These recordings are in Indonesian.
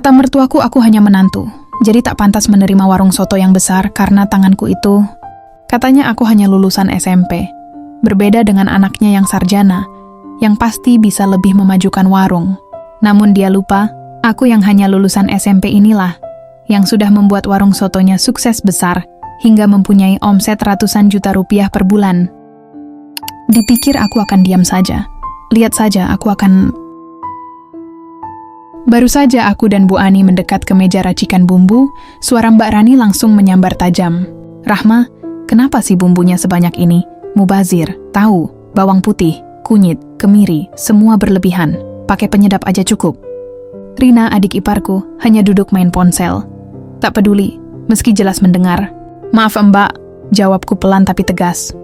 Kata mertuaku aku hanya menantu, jadi tak pantas menerima warung soto yang besar karena tanganku itu. Katanya aku hanya lulusan SMP, berbeda dengan anaknya yang sarjana, yang pasti bisa lebih memajukan warung. Namun dia lupa, aku yang hanya lulusan SMP inilah, yang sudah membuat warung sotonya sukses besar, hingga mempunyai omset ratusan juta rupiah per bulan. Dipikir aku akan diam saja. Lihat saja aku akan... Baru saja aku dan Bu Ani mendekat ke meja racikan bumbu, suara Mbak Rani langsung menyambar tajam. "Rahma, kenapa sih bumbunya sebanyak ini? Mubazir, tahu, bawang putih, kunyit, kemiri, semua berlebihan. Pakai penyedap aja cukup." Rina, adik iparku, hanya duduk main ponsel. Tak peduli, meski jelas mendengar. "Maaf Mbak," jawabku pelan tapi tegas.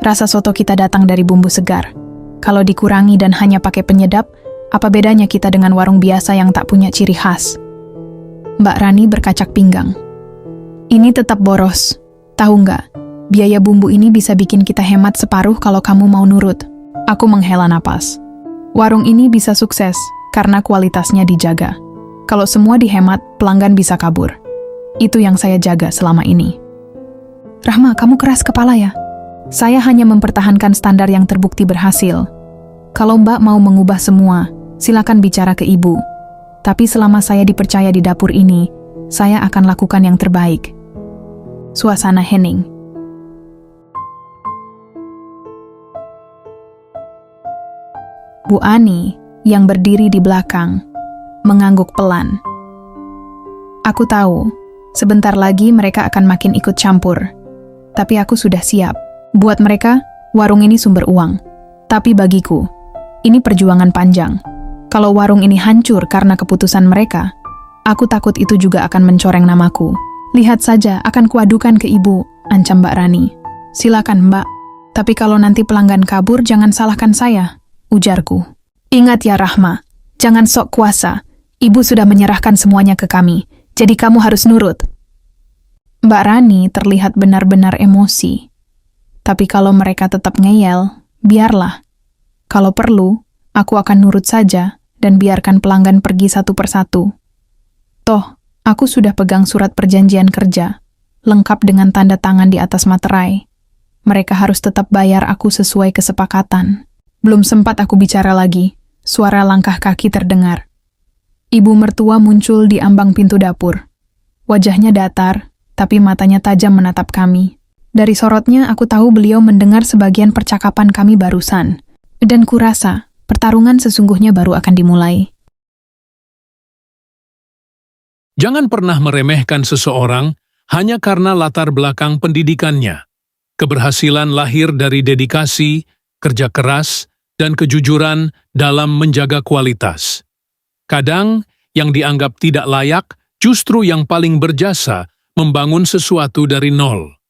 Rasa soto kita datang dari bumbu segar. Kalau dikurangi dan hanya pakai penyedap, apa bedanya kita dengan warung biasa yang tak punya ciri khas? Mbak Rani berkacak pinggang. "Ini tetap boros. Tahu nggak, biaya bumbu ini bisa bikin kita hemat separuh kalau kamu mau nurut." Aku menghela napas. Warung ini bisa sukses karena kualitasnya dijaga. Kalau semua dihemat, pelanggan bisa kabur. Itu yang saya jaga selama ini. "Rahma, kamu keras kepala ya? Saya hanya mempertahankan standar yang terbukti berhasil. Kalau Mbak mau mengubah semua, silakan bicara ke Ibu. Tapi selama saya dipercaya di dapur ini, saya akan lakukan yang terbaik." Suasana hening. Bu Ani, yang berdiri di belakang, mengangguk pelan. Aku tahu, sebentar lagi mereka akan makin ikut campur. Tapi aku sudah siap. Buat mereka, warung ini sumber uang. Tapi bagiku, ini perjuangan panjang. Kalau warung ini hancur karena keputusan mereka, aku takut itu juga akan mencoreng namaku. "Lihat saja, akan kuadukan ke Ibu," ancam Mbak Rani. "Silakan Mbak, tapi kalau nanti pelanggan kabur jangan salahkan saya," ujarku. "Ingat ya Rahma, jangan sok kuasa. Ibu sudah menyerahkan semuanya ke kami, jadi kamu harus nurut." Mbak Rani terlihat benar-benar emosi. Tapi kalau mereka tetap ngeyel, biarlah. Kalau perlu, aku akan nurut saja dan biarkan pelanggan pergi satu persatu. Toh, aku sudah pegang surat perjanjian kerja, lengkap dengan tanda tangan di atas materai. Mereka harus tetap bayar aku sesuai kesepakatan. Belum sempat aku bicara lagi, suara langkah kaki terdengar. Ibu mertua muncul di ambang pintu dapur. Wajahnya datar, tapi matanya tajam menatap kami. Dari sorotnya aku tahu beliau mendengar sebagian percakapan kami barusan. Dan kurasa, pertarungan sesungguhnya baru akan dimulai. Jangan pernah meremehkan seseorang hanya karena latar belakang pendidikannya. Keberhasilan lahir dari dedikasi, kerja keras, dan kejujuran dalam menjaga kualitas. Kadang, yang dianggap tidak layak justru yang paling berjasa membangun sesuatu dari nol.